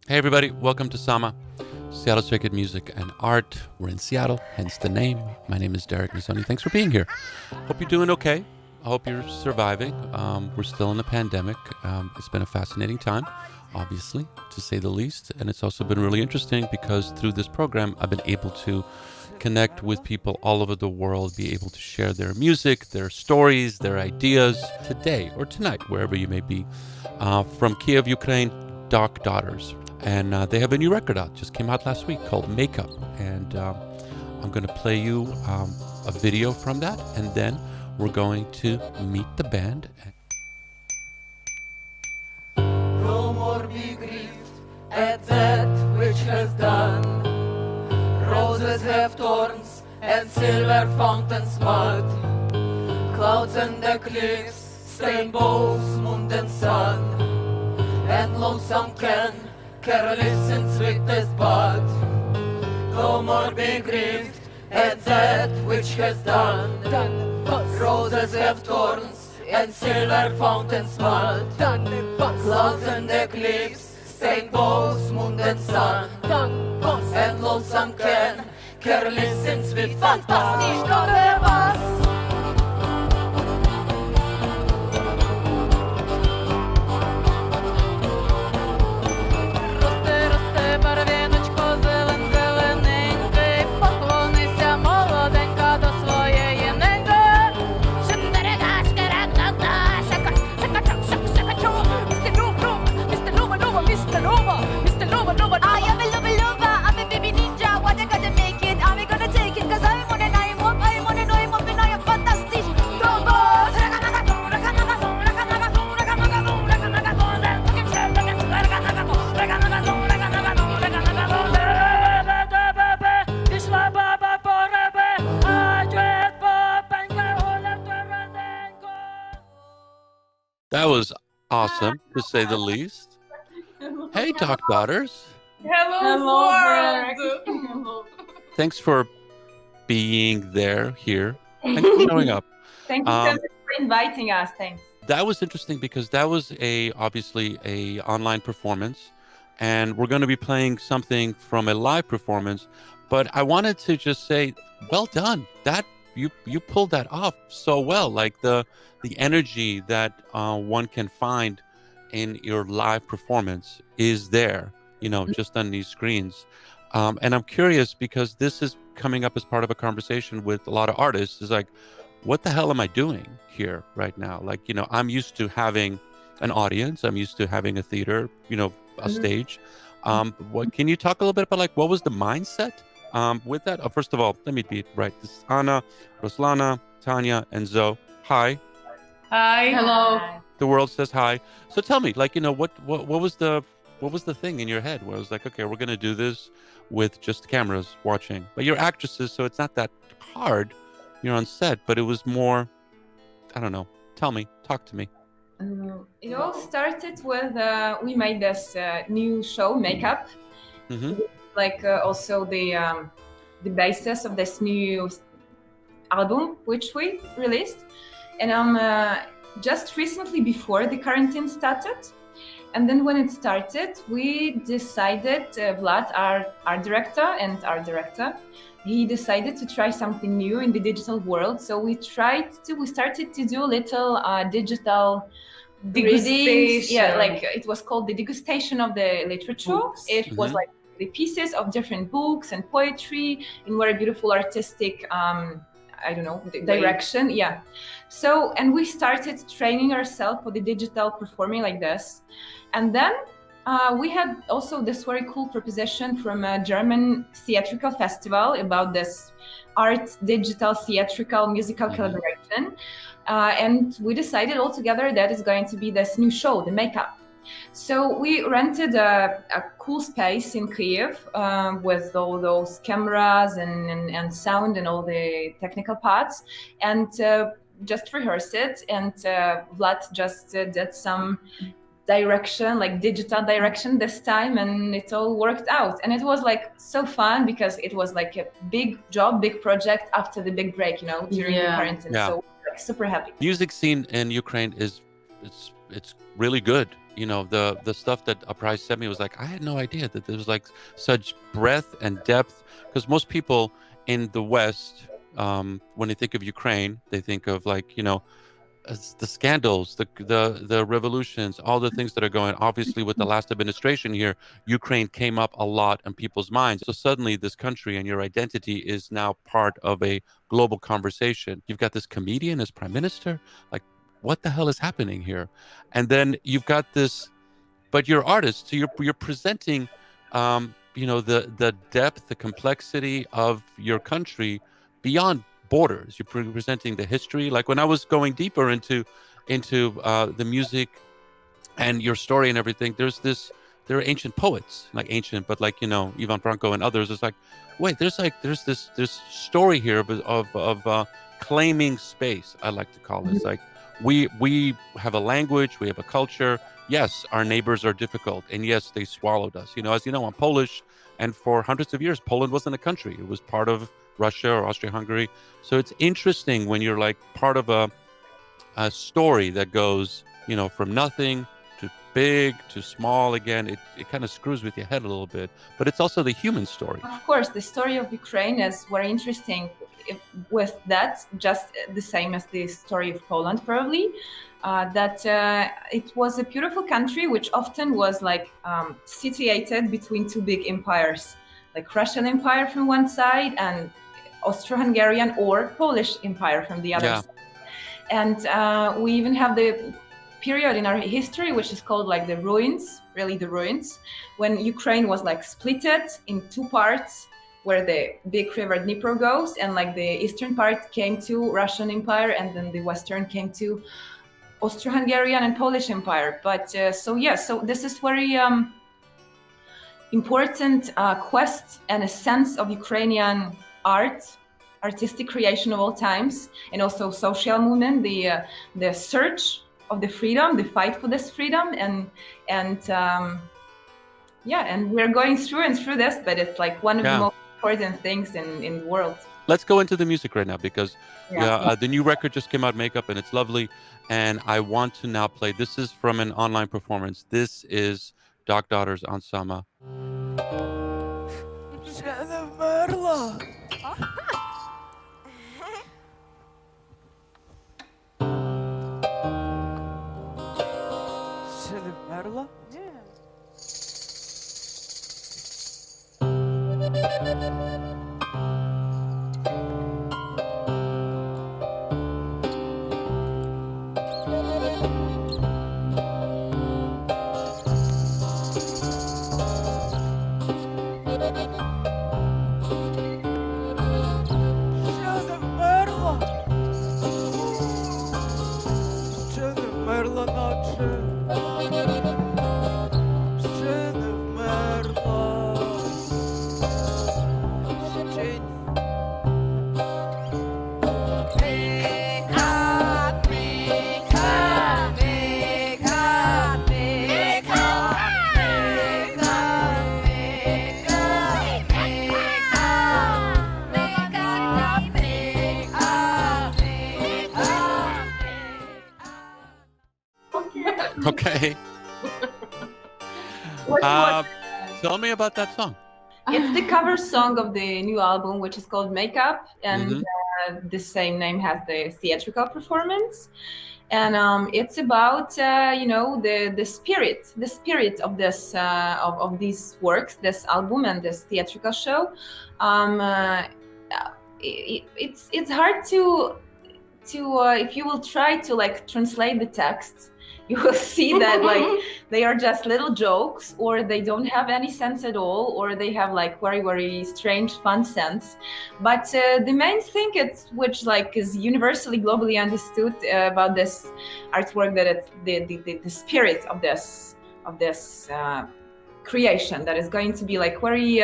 Hey everybody, welcome to Sama, Seattle Sacred Music and Art. We're in Seattle, hence the name. My name is Derek Missoni. Thanks for being here. Hope you're doing okay. I hope you're surviving. We're still in the pandemic. It's been a fascinating time, obviously, to say the least. And it's also been really interesting because through this program, I've been able to connect with people all over the world, be able to share their music, their stories, their ideas today or tonight, wherever you may be. From Kyiv, Ukraine, Dahk Daughters. And they have a new record out, just came out last week, called Makeup. And I'm going to play you a video from that, and then we're going to meet the band. No more be grieved at that which has done. Roses have thorns and silver fountains mud. Clouds and the cliffs stain both moon and sun. And lonesome can careless and sweetest bud. No more be grieved at that which has done. Roses have thorns and silver fountains mud. Clouds and eclipse stain both moon and sun. And lonesome can careless and sweet fantastisch для вас. That was awesome, to say the least. Hey, Dahk Daughters. Hello, world. Thanks for being here. Thanks for showing up. Thank you so much for inviting us. Thanks. That was interesting because that was obviously a online performance, and we're going to be playing something from a live performance. But I wanted to just say, well done. That you pulled that off so well. Like the energy that one can find in your live performance is there, just on these screens. And I'm curious because this is coming up as part of a conversation with a lot of artists. Is like, what the hell am I doing here right now? Like, I'm used to having an audience. I'm used to having a theater, a stage. What can you talk a little bit about, like, what was the mindset with that? First of all, let me be right. This is Anna, Ruslana, Tanya, and Zoe. Hi. Hi. Hello. The world says hi. So tell me, like, what was the thing in your head where it was like, okay, we're going to do this with just cameras watching, but you're actresses, so it's not that hard. You're on set, but it was more, I don't know. Tell me, talk to me. It all started with, we made this new show, Makeup. Mm-hmm. Like also the basis of this new album, which we released. And just recently before the quarantine started. And then when it started, we decided, Vlad, our director and our director, he decided to try something new in the digital world. So we started to do little digital readings. Yeah, like it was called the degustation of the literature. Books. It was like the pieces of different books and poetry in very beautiful artistic direction. Yeah. So, and we started training ourselves for the digital performing like this. And then we had also this very cool proposition from a German theatrical festival about this art, digital, theatrical, musical collaboration. And we decided all together that it's going to be this new show, the Makeup. So we rented a cool space in Kyiv with all those cameras and sound and all the technical parts, and just rehearsed it. And Vlad just did some direction, like digital direction this time, and it all worked out. And it was like so fun because it was like a big job, big project after the big break, during the quarantine. Yeah. So like super happy. Music scene in Ukraine it's really good. The stuff that Occupies sent me was like, I had no idea that there was like such breadth and depth, because most people in the West, when they think of Ukraine, they think of like, the scandals, the revolutions, all the things that are going. Obviously, with the last administration here, Ukraine came up a lot in people's minds. So suddenly this country and your identity is now part of a global conversation. You've got this comedian as prime minister. Like, what the hell is happening here? And then you've got this, but you're artists, so you're presenting, the depth, the complexity of your country beyond borders. You're presenting the history. Like when I was going deeper into the music and your story and everything, there are ancient poets, like ancient, but like, Ivan Franko and others. It's like, wait, there's this story here of claiming space. I like to call this like, we have a language, we have a culture. Yes, our neighbors are difficult, and yes, they swallowed us. As you know, I'm Polish, and for hundreds of years, Poland wasn't a country. It was part of Russia or Austria-Hungary. So it's interesting when you're like part of a story that goes, from nothing to big to small again. It kind of screws with your head a little bit, but it's also the human story. Of course, the story of Ukraine is very interesting. With that, just the same as the story of Poland, probably, that it was a beautiful country which often was like situated between two big empires, like Russian Empire from one side and Austro-Hungarian or Polish Empire from the other side. And we even have the period in our history which is called like the ruins, really the ruins, when Ukraine was like splitted in two parts, where the big river Dnipro goes, and like the eastern part came to Russian Empire, and then the western came to Austro-Hungarian and Polish Empire. But so this is very important quest and a sense of Ukrainian art, artistic creation of all times, and also social movement, the search of the freedom, the fight for this freedom, and we're going through this, but it's like one of the most important things in the world. Let's go into the music right now, because the new record just came out, Makeup, and it's lovely. And I want to now play. This is from an online performance. This is Dakh Daughters on Sama. Okay. Tell me about that song. It's the cover song of the new album, which is called Makeup, and the same name has the theatrical performance. And it's about the spirit of this of these works, this album and this theatrical show. It's hard to if you will try to like translate the texts, you will see that like they are just little jokes, or they don't have any sense at all, or they have like very, very strange fun sense. But the main thing which like is universally globally understood about this artwork, that it's the spirit of this this creation that is going to be like very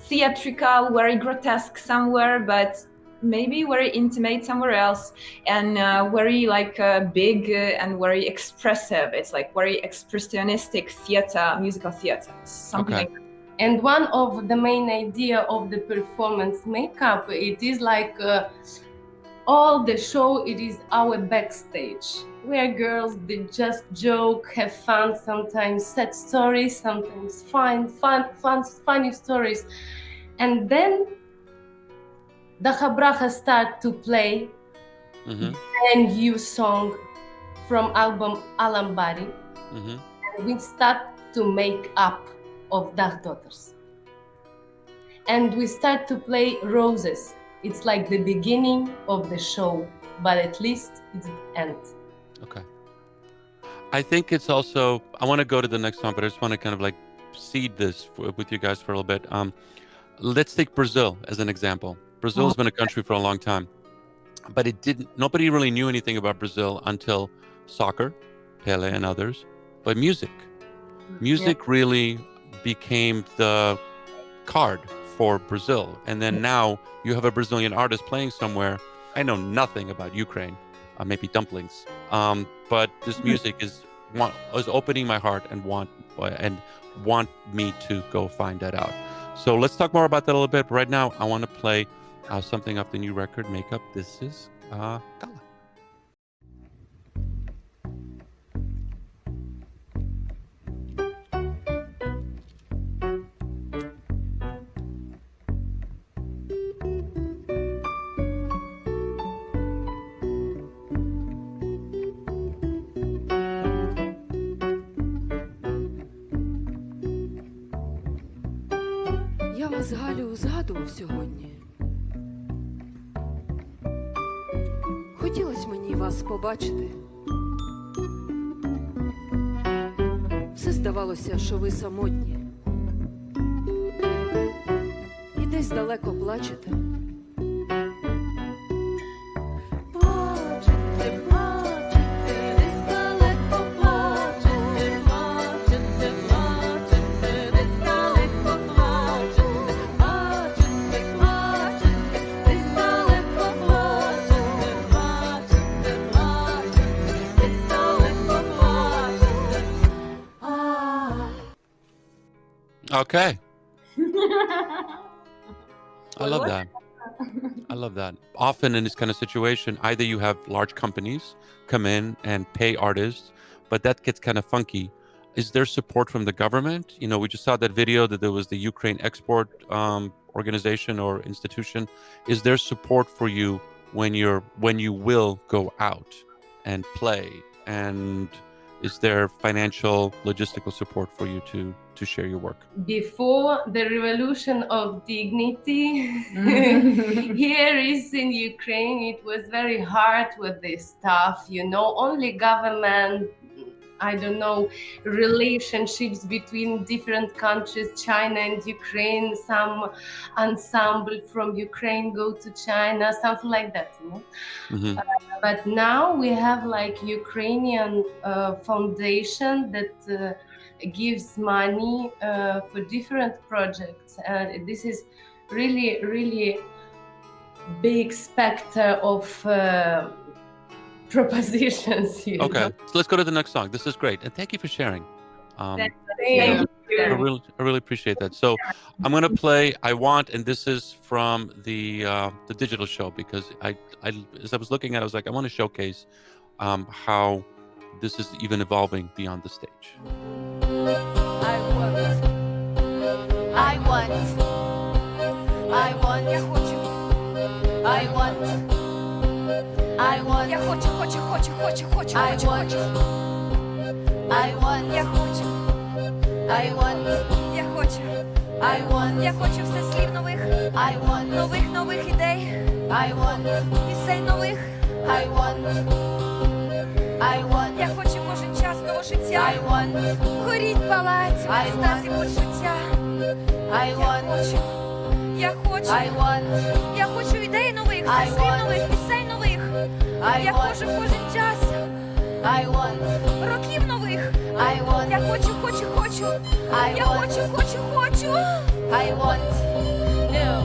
theatrical, very grotesque somewhere, but maybe very intimate somewhere else, and very like big and very expressive. It's like very expressionistic theater, musical theater, something like that. And one of the main idea of the performance makeup, it is like all the show, it is our backstage. We are girls, they just joke, have fun, sometimes sad stories, sometimes funny stories. And then Dakh start to play a new song from album Alambari. And we start to make up of Dakh daughters. And we start to play Roses. It's like the beginning of the show, but at least it's the end. Okay. I think it's also, I want to go to the next song, but I just want to kind of like seed this with you guys for a little bit. Let's take Brazil as an example. Brazil has been a country for a long time, but nobody really knew anything about Brazil until soccer, Pele and others, but music really became the card for Brazil. And then now you have a Brazilian artist playing somewhere. I know nothing about Ukraine, maybe dumplings, but this music is opening my heart and want me to go find that out. So let's talk more about that a little bit. But right now, I want to play something off the new record, Makeup. This is Gala. Я вас, Галю, згадував сьогодні. Хотілось мені вас побачити. Все здавалося, що ви самотні. І десь далеко плачете. Okay. I love that. I love that. Often in this kind of situation, either you have large companies come in and pay artists, but that gets kind of funky. Is there support from the government? You know, we just saw that video that there was the Ukraine export organization or institution. Is there support for you when you will go out and play? And is there financial, logistical support for you to share your work? Before the revolution of dignity, here is in Ukraine, it was very hard with this stuff, you know, only government, I don't know, relationships between different countries, China and Ukraine, some ensemble from Ukraine go to China, something like that, you know. But now we have like Ukrainian foundation that gives money for different projects. And this is really, really big spectrum of propositions here. Okay, so let's go to the next song. This is great, and thank you for sharing. Thank you. I really appreciate that. So I'm going to play I Want, and this is from the digital show, because I as I was looking at it, I was like, I want to showcase how this is even evolving beyond the stage. I want. Я хочу. I want. Я хочу. I want. Я хочу. I want. Я хочу. I want. Я хочу все слів нових. I want. Нових ідей. I want. Пісень нових. I want. Я хочу кожен час того життя. I want. Горіть палать, екстазі почуття. Я хочу ідей нових, слів нових, пісень нових. Я хочу кожен час. Років нових. Я хочу I want new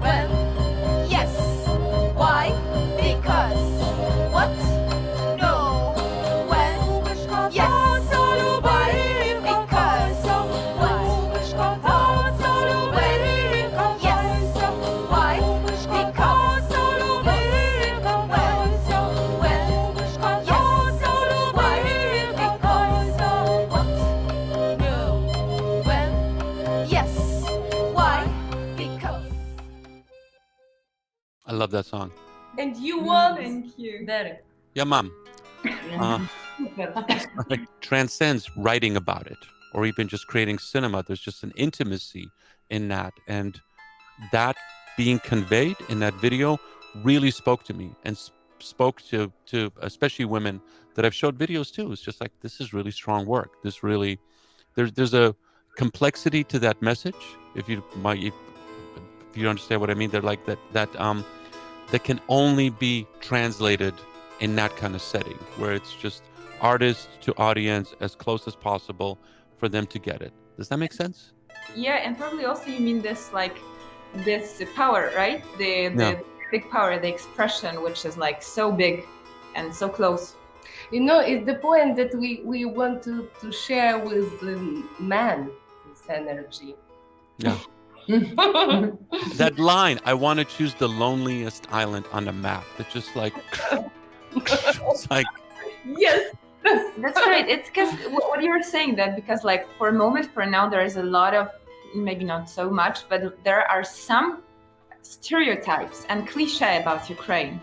when yes why because what no when yes why because what when yes why because when yes why because what no when yes why because. I love that song. And you want Thank you. Derek. Yeah, mom. It transcends writing about it or even just creating cinema. There's just an intimacy in that, and that being conveyed in that video really spoke to me and spoke to especially women that I've showed videos to. It's just like, this is really strong work. This really, there's a complexity to that message. If you understand what I mean, they're like that can only be translated in that kind of setting where it's just artist to audience as close as possible for them to get it. Does that make sense? Yeah, and probably also you mean this power, right? The big power, the expression, which is like so big and so close. You know, it's the point that we want to share with the man, this energy. Yeah. That line, I want to choose the loneliest island on the map. It's just like, it's like, Yes. That's right. It's because what you were saying, that because like for a moment, for now, there is a lot of, maybe not so much, but there are some stereotypes and cliche about Ukraine,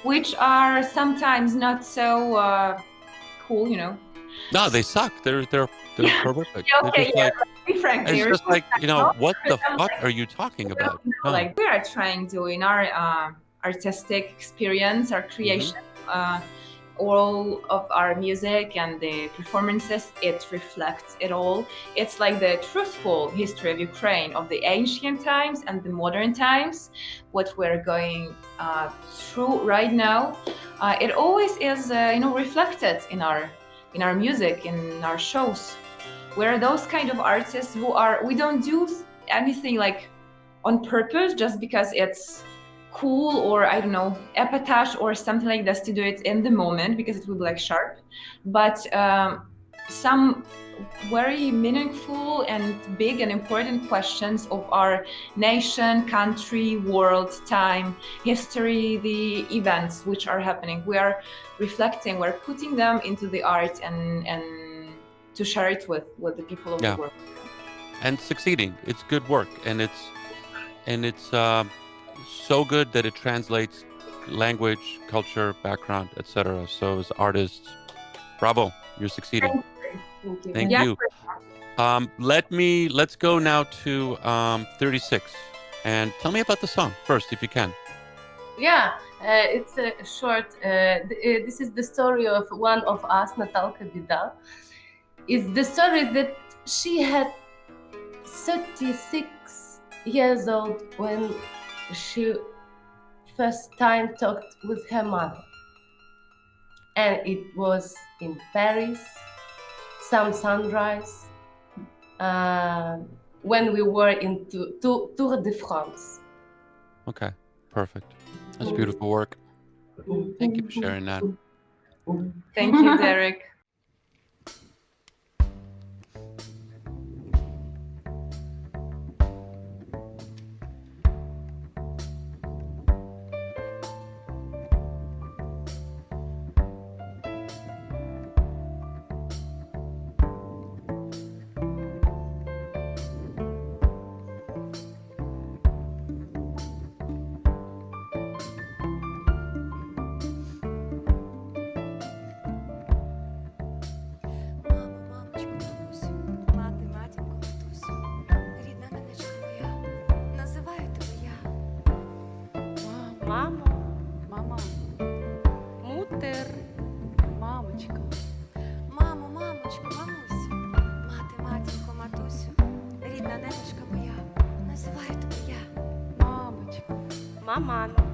which are sometimes not so cool, you know. no, they suck. They're horrific. Yeah, okay, They're just like, be frank. it's just like, you know, what the fuck are you talking about? No. Like we are trying to, in our artistic experience, our creation, all of our music and the performances, it reflects it all. It's like the truthful history of Ukraine, of the ancient times and the modern times, what we're going through right now. It always is, reflected in our music, in our shows. We're those kind of artists we don't do anything like on purpose just because it's cool or I don't know, epitaph or something like this, to do it in the moment because it will be like sharp, but some very meaningful and big and important questions of our nation, country, world, time, history, the events which are happening, we are reflecting, we're putting them into the art and to share it with the people of the world. And succeeding. It's good work, and it's so good that it translates language, culture, background, etc. So as artists, bravo, you're succeeding. Thank you. Thank you. Let's go now to 36, and tell me about the song first, if you can. Yeah, it's a short. This is the story of one of us, Natalka Bida. It's the story that she had 36 years old when she first time talked with her mother, and it was in Paris, some sunrise, when we were in Tour de France. Okay, perfect. That's beautiful work. Thank you for sharing that. Thank you, Derek. Мама.